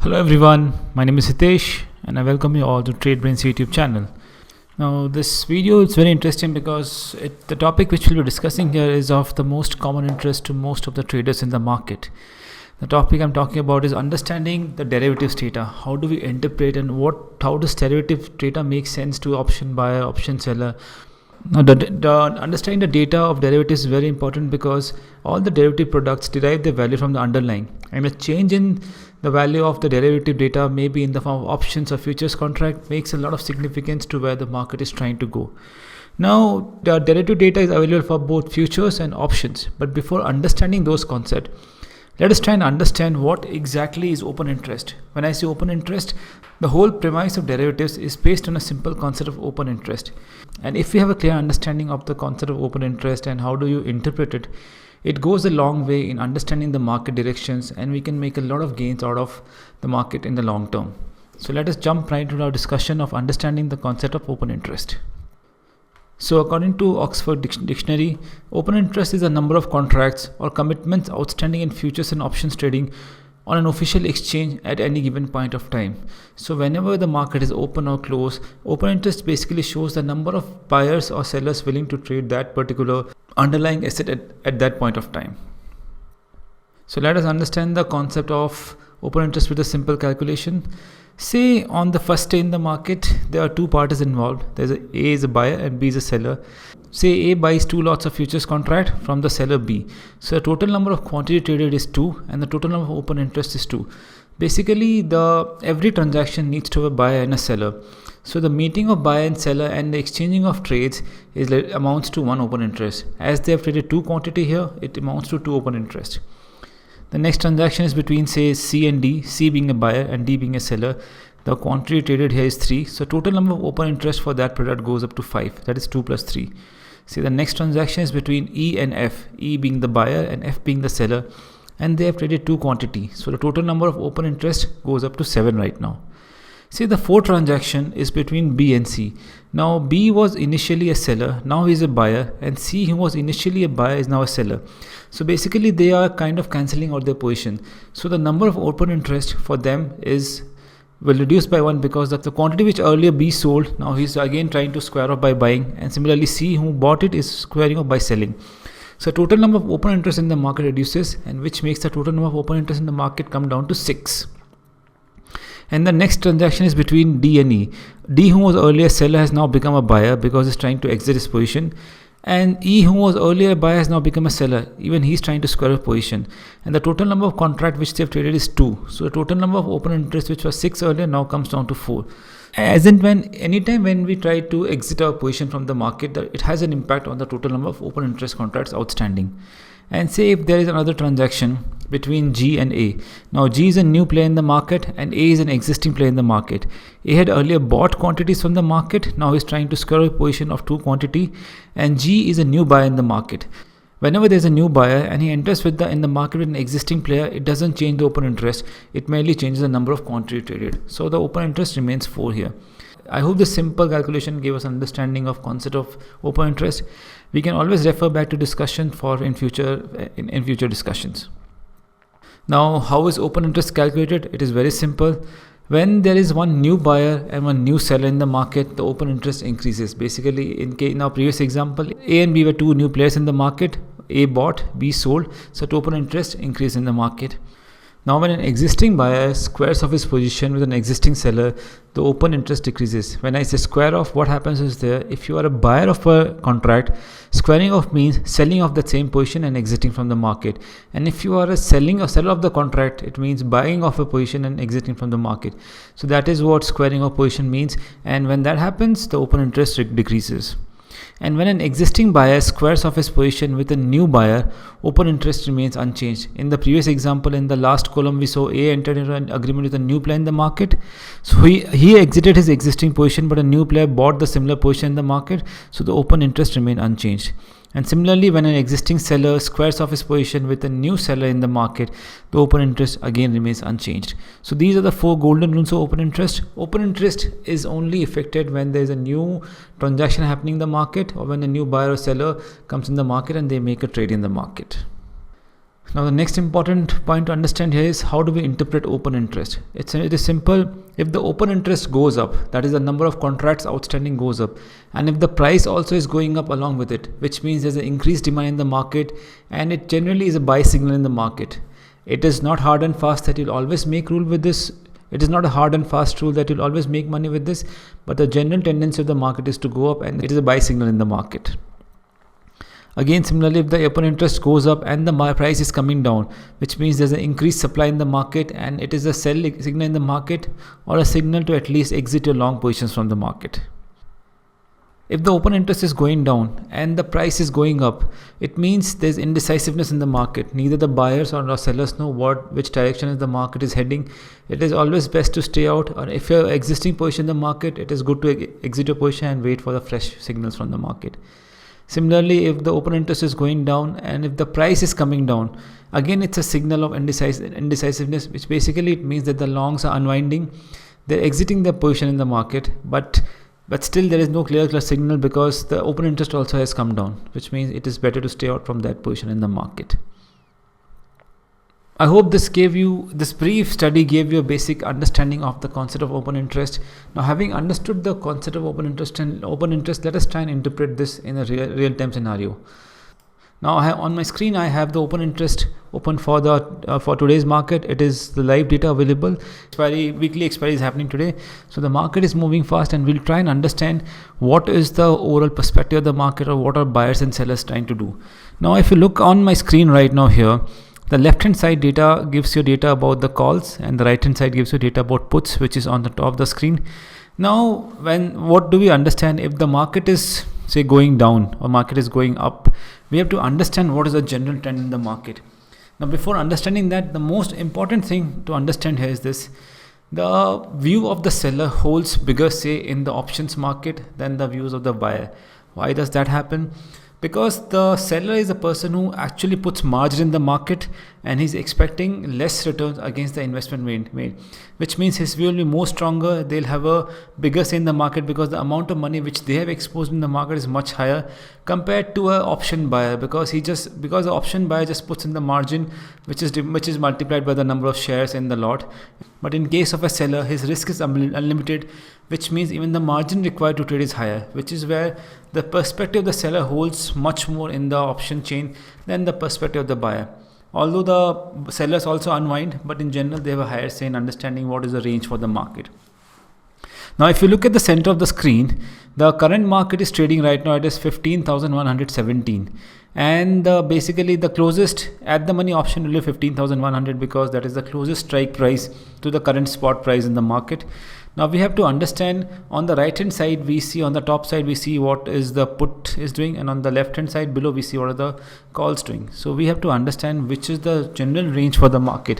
Hello everyone, my name is Hitesh and I welcome you all to TradeBrains YouTube channel. Now this video is very interesting because the topic which we'll be discussing here is of the most common interest to most of the traders in the market. The topic I'm talking about is understanding the derivatives data. How do we interpret and how does derivative data make sense to option buyer, option seller? Now, understanding the data of derivatives is very important because all the derivative products derive their value from the underlying, and a change in the value of the derivative data, maybe in the form of options or futures contract, makes a lot of significance to where the market is trying to go. Now, the derivative data is available for both futures and options, but before understanding those concepts, let us try and understand what exactly is open interest. When I say open interest, the whole premise of derivatives is based on a simple concept of open interest. And if we have a clear understanding of the concept of open interest and how do you interpret it, it goes a long way in understanding the market directions, and we can make a lot of gains out of the market in the long term. So let us jump right into our discussion of understanding the concept of open interest. So according to Oxford Dictionary, open interest is a number of contracts or commitments outstanding in futures and options trading on an official exchange at any given point of time. So whenever the market is open or closed, open interest basically shows the number of buyers or sellers willing to trade that particular underlying asset at that point of time. So let us understand the concept of open interest with a simple calculation. Say on the first day in the market, there are two parties involved. A is a buyer and B is a seller. Say A buys 2 lots of futures contract from the seller B. So the total number of quantity traded is 2 and the total number of open interest is 2. Basically, every transaction needs to have a buyer and a seller. So the meeting of buyer and seller and the exchanging of trades amounts to 1 open interest. As they have traded 2 quantity here, it amounts to 2 open interest. The next transaction is between, say, C and D, C being a buyer and D being a seller. The quantity traded here is 3. So total number of open interest for that product goes up to 5. That is 2 plus 3. See, the next transaction is between E and F, E being the buyer and F being the seller, and they have traded 2 quantity. So the total number of open interest goes up to 7 right now. See, the fourth transaction is between B and C. Now B was initially a seller, now he is a buyer, and C, who was initially a buyer, is now a seller. So basically they are kind of cancelling out their position. So the number of open interest for them will reduce by 1 because of the quantity which earlier B sold, now he's again trying to square off by buying, and similarly C, who bought it, is squaring off by selling. So total number of open interest in the market reduces, and which makes the total number of open interest in the market come down to 6. And the next transaction is between D and E. D, who was earlier a seller, has now become a buyer because he's trying to exit his position. And E, who was earlier a buyer, has now become a seller. Even he's trying to square a position. And the total number of contract which they've traded is 2. So the total number of open interest, which was 6 earlier, now comes down to 4. As in anytime when we try to exit our position from the market, it has an impact on the total number of open interest contracts outstanding. And say if there is another transaction between G and A. Now G is a new player in the market and A is an existing player in the market. A had earlier bought quantities from the market, now he's trying to square a position of 2 quantity, and G is a new buyer in the market. Whenever there's a new buyer and he enters in the market with an existing player, it doesn't change the open interest, it merely changes the number of quantity traded. So the open interest remains 4 here. I hope this simple calculation gave us an understanding of concept of open interest. We can always refer back to discussion in future discussions. Now, how is open interest calculated? It is very simple. When there is one new buyer and one new seller in the market, the open interest increases. Basically, in our previous example, A and B were 2 new players in the market. A bought, B sold, so the open interest increased in the market. Now when an existing buyer squares off his position with an existing seller, the open interest decreases. When I say square off, what happens is if you are a buyer of a contract, squaring off means selling off the same position and exiting from the market. And if you are a seller of the contract, it means buying off a position and exiting from the market. So that is what squaring off position means. And when that happens, the open interest decreases. And when an existing buyer squares off his position with a new buyer, open interest remains unchanged. In the previous example, in the last column, we saw A entered into an agreement with a new player in the market. So he exited his existing position, but a new player bought the similar position in the market. So the open interest remained unchanged. And similarly, when an existing seller squares off his position with a new seller in the market, the open interest again remains unchanged. So these are the 4 golden rules of open interest. Open interest is only affected when there is a new transaction happening in the market, or when a new buyer or seller comes in the market and they make a trade in the market. Now the next important point to understand here is how do we interpret open interest. It is simple. If the open interest goes up, that is the number of contracts outstanding goes up, and if the price also is going up along with it, which means there's an increased demand in the market, and it generally is a buy signal in the market. It is not hard and fast that you'll always make rule with this. It is not a hard and fast rule that you'll always make money with this, but the general tendency of the market is to go up, and it is a buy signal in the market. Again, similarly, if the open interest goes up and the price is coming down, which means there's an increased supply in the market and it is a sell signal in the market, or a signal to at least exit your long positions from the market. If the open interest is going down and the price is going up, it means there's indecisiveness in the market. Neither the buyers or the sellers know which direction the market is heading. It is always best to stay out, or if you're existing position in the market, it is good to exit your position and wait for the fresh signals from the market. Similarly, if the open interest is going down and if the price is coming down, again it's a signal of indecisiveness, which basically it means that the longs are unwinding. They're exiting their position in the market, but still there is no clear signal because the open interest also has come down, which means it is better to stay out from that position in the market. I hope this brief study gave you a basic understanding of the concept of open interest. Now, having understood the concept of open interest, let us try and interpret this in a real-time scenario. Now, on my screen, I have the open interest open for today's market. It is the live data available. Weekly expiry is happening today. So the market is moving fast, and we'll try and understand what is the overall perspective of the market, or what are buyers and sellers trying to do. Now, if you look on my screen right now here, the left hand side data gives you data about the calls, and the right hand side gives you data about puts, which is on the top of the screen. Now, what do we understand? If the market is say going down or market is going up, we have to understand what is the general trend in the market. Now, before understanding that, the most important thing to understand here is this: the view of the seller holds bigger say in the options market than the views of the buyer. Why does that happen? Because the seller is a person who actually puts margin in the market, and he's expecting less returns against the investment made, which means his view will be more stronger. They'll have a bigger say in the market because the amount of money which they have exposed in the market is much higher compared to an option buyer, because the option buyer just puts in the margin which is multiplied by the number of shares in the lot. But in case of a seller, his risk is unlimited, which means even the margin required to trade is higher, which is where the perspective of the seller holds much more in the option chain than the perspective of the buyer. Although the sellers also unwind, but in general they have a higher say in understanding what is the range for the market. Now, if you look at the center of the screen, the current market is trading right now. It is 15,117, and basically the closest at the money option will be 15,100, because that is the closest strike price to the current spot price in the market. Now, we have to understand, on the right hand side we see, on the top side we see what is the put is doing, and on the left hand side below we see what are the calls doing. So we have to understand which is the general range for the market.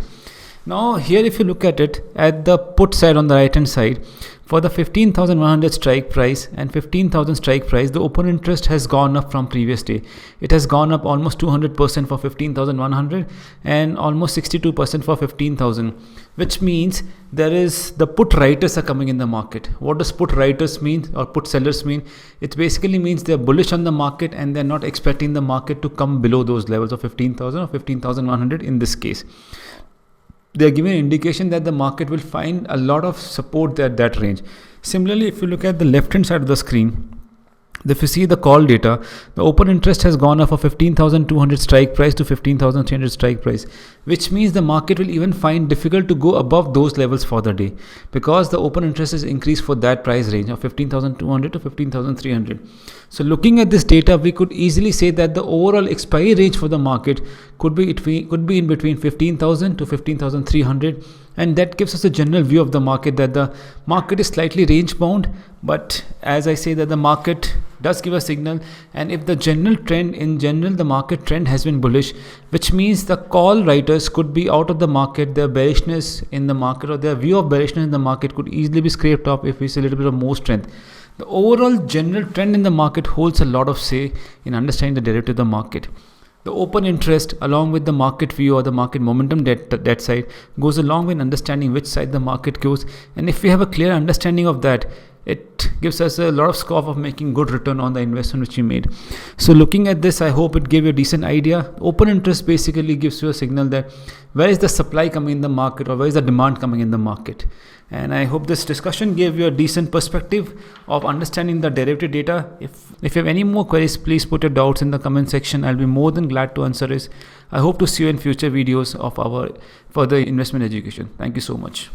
Now here, if you look at it at the put side on the right hand side, for the 15,100 strike price and 15,000 strike price, the open interest has gone up from previous day. It has gone up almost 200% for 15,100 and almost 62% for 15,000, which means the put writers are coming in the market. What does put writers mean, or put sellers mean? It basically means they're bullish on the market and they're not expecting the market to come below those levels of 15,000 or 15,100 in this case. They are giving an indication that the market will find a lot of support at that range. Similarly, if you look at the left hand side of the screen, if you see the call data, the open interest has gone up from 15,200 strike price to 15,300 strike price, which means the market will even find difficult to go above those levels for the day, because the open interest is increased for that price range of 15,200 to 15,300. So looking at this data, we could easily say that the overall expiry range for the market could be in between 15,000 to 15,300, and that gives us a general view of the market, that the market is slightly range bound. But as I say, that the market does give a signal, and if the the market trend has been bullish, which means the call writers could be out of the market. Their bearishness in the market, or their view of bearishness in the market, could easily be scraped off if we see a little bit of more strength. The overall general trend in the market holds a lot of say in understanding the derivative of the market. The open interest, along with the market view or the market momentum that side, goes along with understanding which side the market goes. And if we have a clear understanding of that, it gives us a lot of scope of making good return on the investment which we made. So looking at this, I hope it gave you a decent idea. Open interest basically gives you a signal that where is the supply coming in the market, or where is the demand coming in the market. And I hope this discussion gave you a decent perspective of understanding the derivative data. If you have any more queries, please put your doubts in the comment section. I'll be more than glad to answer it. I hope to see you in future videos of our further investment education. Thank you so much.